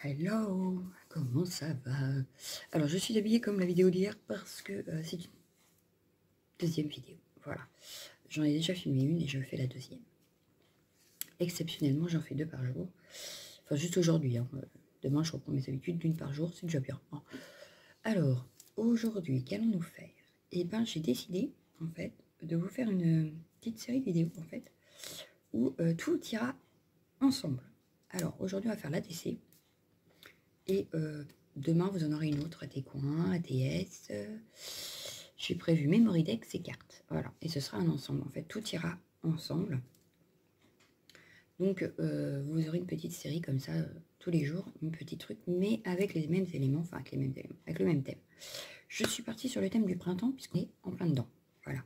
Hello, comment ça va? Alors, je suis habillée comme la vidéo d'hier parce que c'est une deuxième vidéo. Voilà. J'en ai déjà filmé une et je fais la deuxième. Exceptionnellement, j'en fais 2 par jour. Enfin, juste aujourd'hui. Hein. Demain, je reprends mes habitudes d'une par jour. C'est déjà bien. Hein. Alors, aujourd'hui, qu'allons-nous faire? Eh bien, j'ai décidé, en fait, de vous faire une petite série de vidéos, en fait, où tout ira ensemble. Alors, aujourd'hui, on va faire l'ATC. Et demain, vous en aurez une autre, AT-Coin, ATS. J'ai prévu Memory Dex et cartes. Voilà. Et ce sera un ensemble. En fait, tout ira ensemble. Donc, vous aurez une petite série comme ça tous les jours, un petit truc, mais avec les mêmes éléments, enfin avec les mêmes éléments, avec le même thème. Je suis partie sur le thème du printemps puisqu'on est en plein dedans. Voilà.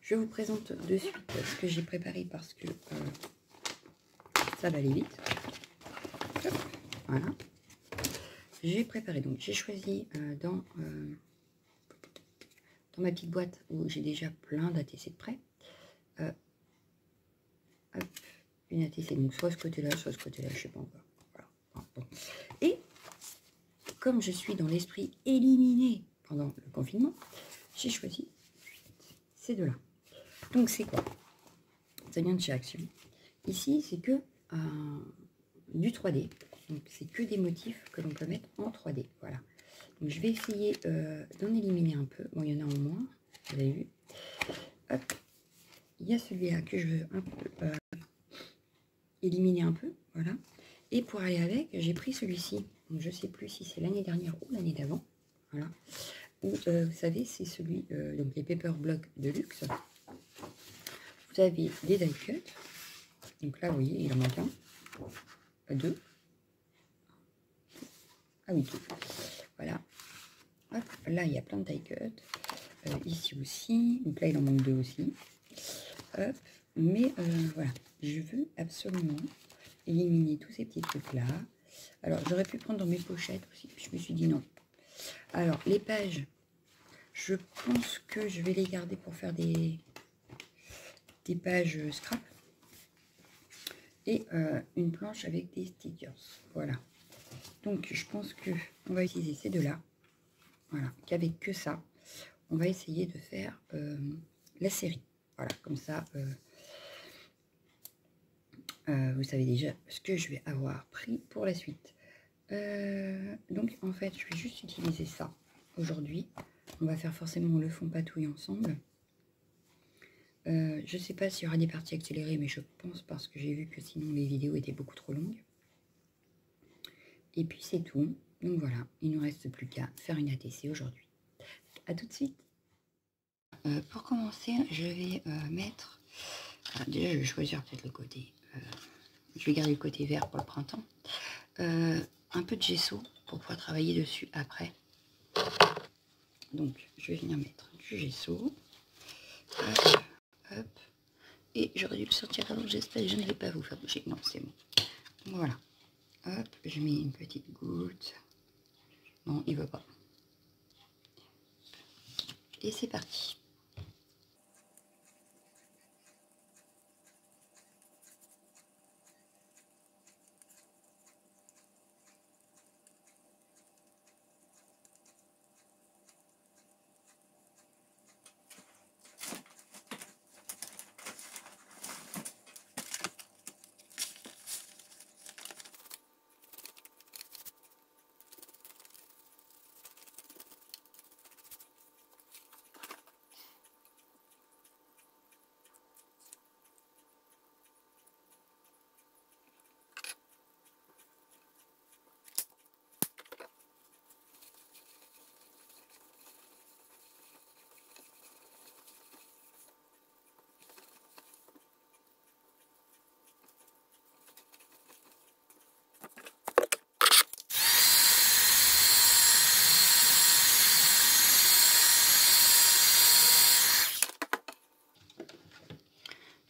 Je vous présente de suite ce que j'ai préparé parce que ça va aller vite. Hop, voilà. J'ai préparé, donc j'ai choisi dans ma petite boîte où j'ai déjà plein d'ATC de près. Hop, une ATC, donc soit ce côté-là, soit ce côté-là, je sais pas encore. Voilà. Ah, bon. Et comme je suis dans l'esprit éliminé pendant le confinement, j'ai choisi ces deux-là. Donc c'est quoi? Ça vient de chez Action. Ici, c'est que du 3D. Donc c'est que des motifs que l'on peut mettre en 3D. Voilà. Donc je vais essayer d'en éliminer un peu. Bon, il y en a en moins, vous avez vu. Hop. Il y a celui-là que je veux un peu éliminer un peu. Voilà. Et pour aller avec, j'ai pris celui-ci. Donc je ne sais plus si c'est l'année dernière ou l'année d'avant. Voilà. Ou vous savez, c'est celui, donc les Paper Blocks de luxe. Vous avez des die cuts. Donc là, vous voyez, il en manque un. 2. Ah oui, 2. Voilà. Hop, là, il y a plein de die cuts. Ici aussi. Donc là, il en manque 2 aussi. Hop. Mais voilà, je veux absolument éliminer tous ces petits trucs-là. Alors, j'aurais pu prendre dans mes pochettes aussi. Puis je me suis dit non. Alors, les pages, je pense que je vais les garder pour faire des pages scrap. Et une planche avec des stickers. Voilà. Donc, je pense que on va utiliser ces deux-là. Voilà. Qu'avec que ça, on va essayer de faire la série. Voilà. Comme ça, vous savez déjà ce que je vais avoir pris pour la suite. Donc, en fait, je vais juste utiliser ça aujourd'hui. On va faire forcément le fond patouille ensemble. Je ne sais pas s'il y aura des parties accélérées, mais je pense parce que j'ai vu que sinon les vidéos étaient beaucoup trop longues. Et puis c'est tout. Donc voilà, il ne nous reste plus qu'à faire une ATC aujourd'hui. A tout de suite. Pour commencer, je vais mettre... déjà, je vais choisir peut-être le côté... je vais garder le côté vert pour le printemps. Un peu de gesso pour pouvoir travailler dessus après. Donc, je vais venir mettre du gesso. Hop, hop. Et j'aurais dû le sortir avant, j'espère que je ne vais pas vous faire bouger. Non, c'est bon. Voilà. Hop, je mets une petite goutte. Non, il ne veut pas. Et c'est parti.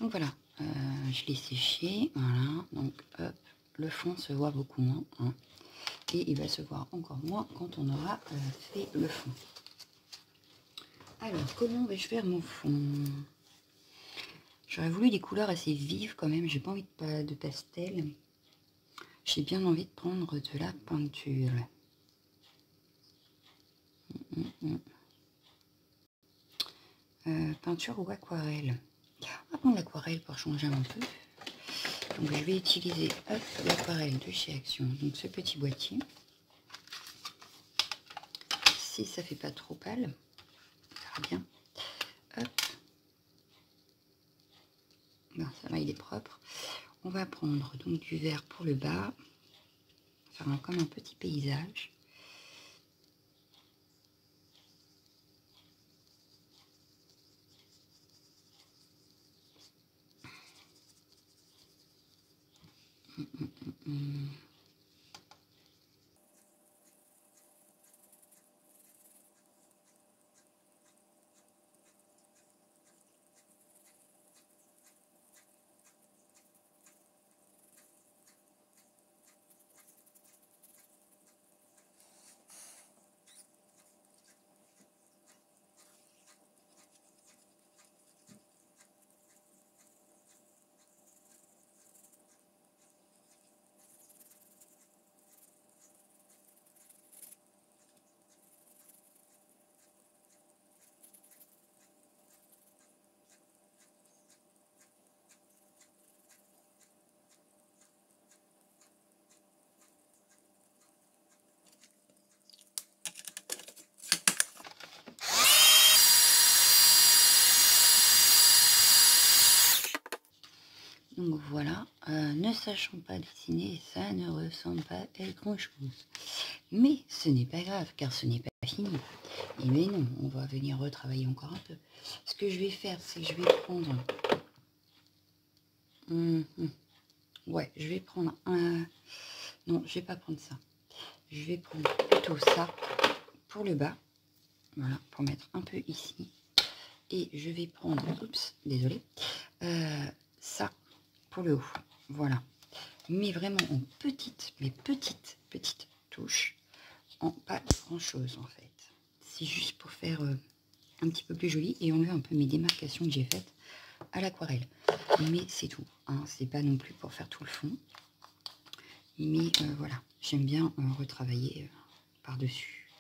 Donc voilà, je l'ai séché, voilà, donc hop, le fond se voit beaucoup moins, hein, et il va se voir encore moins quand on aura fait le fond. Alors, comment vais-je faire mon fond? J'aurais voulu des couleurs assez vives quand même, j'ai pas envie de pastel. J'ai bien envie de prendre de la peinture. Peinture ou aquarelle. On va prendre l'aquarelle pour changer un peu. Donc je vais utiliser l'aquarelle de chez Action. Donc ce petit boîtier. Si ça fait pas trop pâle, ça va bien. Hop. Non, ça va, il est propre. On va prendre donc du vert pour le bas. Faire comme un petit paysage. Donc voilà, ne sachant pas dessiner, ça ne ressemble pas à grand chose. Mais ce n'est pas grave, car ce n'est pas fini. Et mais non, on va venir retravailler encore un peu. Ce que je vais faire, c'est que je vais prendre... Ouais, je vais prendre un... Non, je vais pas prendre ça. Je vais prendre plutôt ça pour le bas. Voilà, pour mettre un peu ici. Et je vais prendre... Oups, désolé. Ça pour le haut. Voilà. Mais vraiment en petites, mais petites touches. En pas grand chose en fait. C'est juste pour faire un petit peu plus joli et enlever un peu mes démarcations que j'ai faites à l'aquarelle. Mais c'est tout. Hein. C'est pas non plus pour faire tout le fond. Mais voilà. J'aime bien retravailler par-dessus.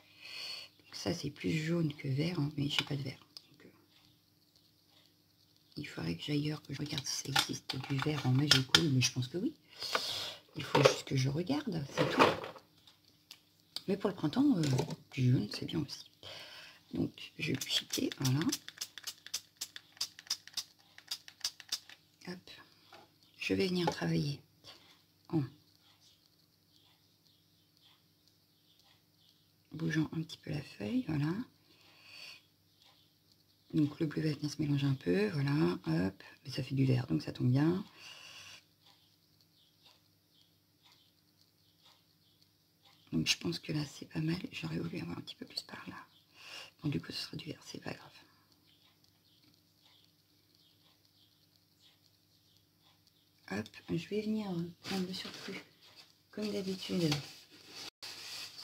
Ça c'est plus jaune que vert, hein, mais j'ai pas de vert. Il faudrait que j'aille ailleurs, que je regarde si ça existe du vert en Magical, mais je pense que oui. Il faut juste que je regarde, c'est tout. Mais pour le printemps, du jaune, c'est bien aussi. Donc, je vais piquer, voilà. Hop. Je vais venir travailler en bougeant un petit peu la feuille, voilà. Donc, le bleu va venir se mélanger un peu, voilà, hop. Mais ça fait du vert, donc ça tombe bien. Donc, je pense que là, c'est pas mal. J'aurais voulu avoir un petit peu plus par là. Bon, du coup, ce sera du vert, c'est pas grave. Hop, je vais venir prendre le surplus, comme d'habitude,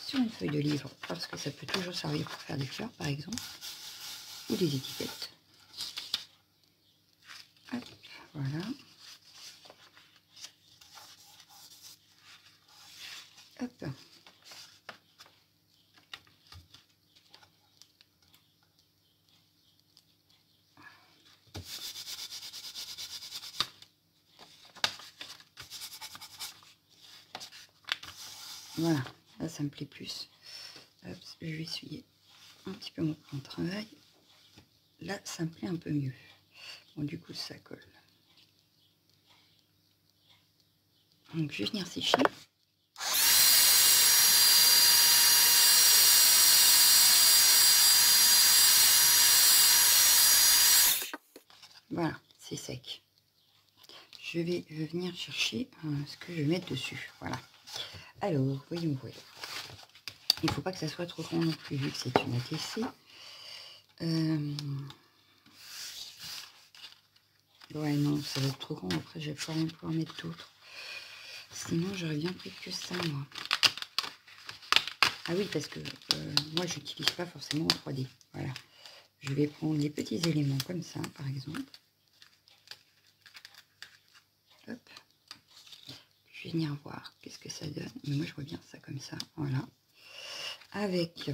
sur une feuille de livre, parce que ça peut toujours servir pour faire des fleurs, par exemple, ou des étiquettes. Hop, voilà. Hop. Voilà, là ça me plaît plus. Hop, je vais essuyer un petit peu mon travail. Là, ça me plaît un peu mieux. Bon, du coup, ça colle. Donc, je vais venir sécher. Voilà, c'est sec. Je vais venir chercher ce que je vais mettre dessus. Voilà. Alors, voyons voir. Il ne faut pas que ça soit trop grand non plus, vu que c'est une ATC. Ouais, non, ça va être trop grand. Après, je vais pas rien pouvoir mettre d'autres. Sinon, j'aurais bien pris que ça, moi. Ah oui, parce que moi, j'utilise pas forcément en 3D. Voilà. Je vais prendre des petits éléments comme ça, par exemple. Hop. Je vais venir voir qu'est-ce que ça donne. Mais moi, je vois bien ça comme ça. Voilà. Avec...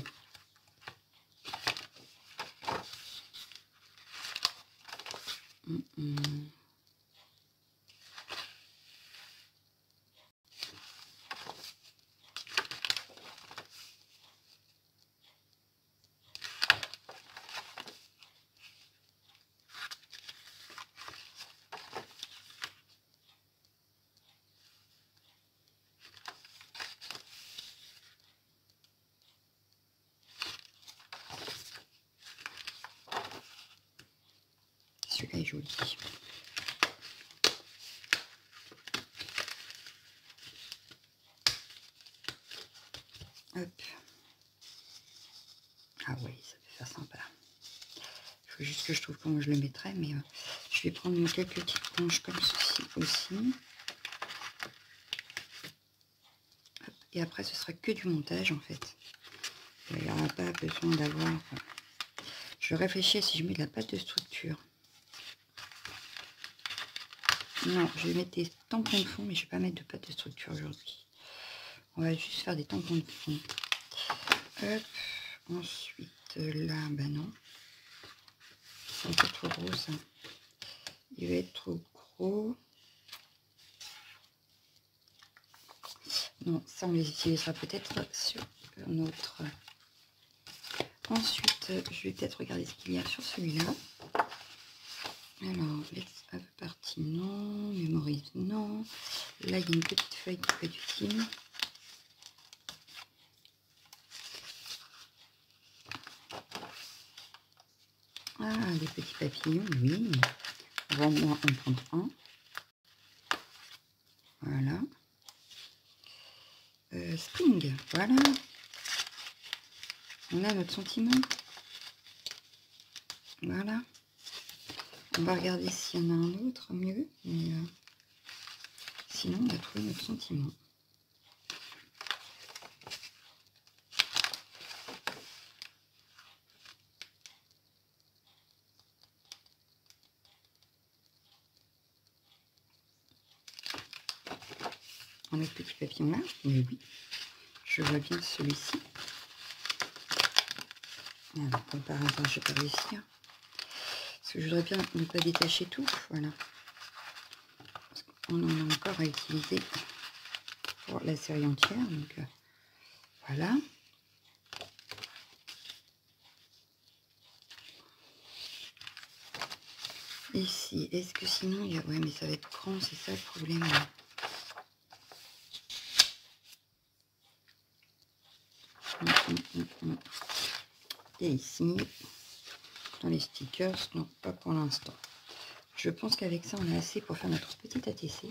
Celui-là est joli. Hop. Ah oui, ça peut faire sympa. Il faut juste que je trouve comment je le mettrai, mais je vais prendre quelques petites planches comme ceci aussi. Hop. Et après, ce sera que du montage en fait. Il n'y aura pas besoin d'avoir... Je réfléchis à si je mets de la pâte de structure. Non, je vais mettre des tampons de fond, mais je ne vais pas mettre de pâte de structure aujourd'hui. On va juste faire des tampons de fond. Hop. Ensuite, là, bah non. C'est un peu trop gros, ça. Il va être trop gros. Non, ça, on les utilisera peut-être sur notre... Ensuite, je vais peut-être regarder ce qu'il y a sur celui-là. Alors, let's have party, non. Mémorise, non. Là, il y a une petite feuille qui peut être utile. Ah, des petits papillons, oui. On va au moins en prendre un. Voilà. Spring, voilà. On a notre sentiment. Voilà. On va regarder s'il y en a un autre mieux. Mais sinon, on a trouvé notre sentiment. On a ce petit papillon là. Mais oui. Je vois bien celui-ci. Alors, comme par hasard, je vais pas réussir. Parce que je voudrais bien ne pas détacher tout. Voilà. Parce qu'on en a encore à utiliser pour la série entière. Donc, voilà. Ici, est-ce que sinon, il y a... Ouais, mais ça va être grand, c'est ça le problème. Et ici, dans les stickers, non, pas pour l'instant. Je pense qu'avec ça, on a assez pour faire notre petit ATC.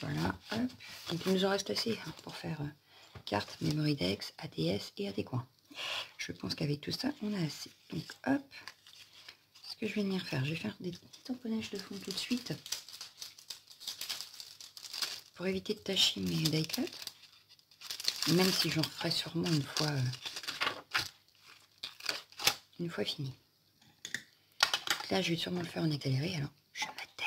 Voilà, hop. Donc, il nous en reste assez pour faire carte, memory dex, ATS et AD coins. Je pense qu'avec tout ça, on a assez. Donc, hop. Ce que je vais venir faire, je vais faire des petits tamponnages de fond tout de suite. Pour éviter de tacher mes die cuts. Même si j'en ferai sûrement une fois fini. Là, je vais sûrement le faire en accéléré, alors je me tais.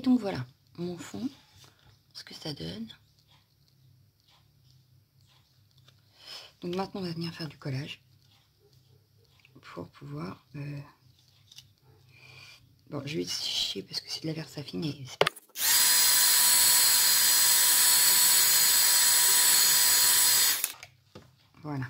Et donc voilà, mon fond, ce que ça donne. Donc maintenant, on va venir faire du collage pour pouvoir... Bon, je vais chier parce que c'est de la Versafine et c'est pas... Voilà.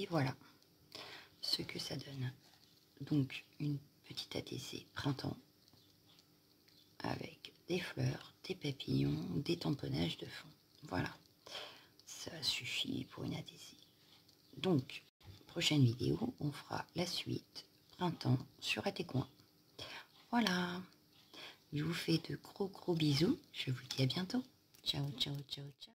Et voilà ce que ça donne. Donc une petite adhésie printemps avec des fleurs, des papillons, des tamponnages de fond. Voilà, ça suffit pour une adhésie. Donc, prochaine vidéo, on fera la suite printemps sur à tes coins. Voilà, je vous fais de gros bisous. Je vous dis à bientôt. Ciao, ciao, ciao, ciao.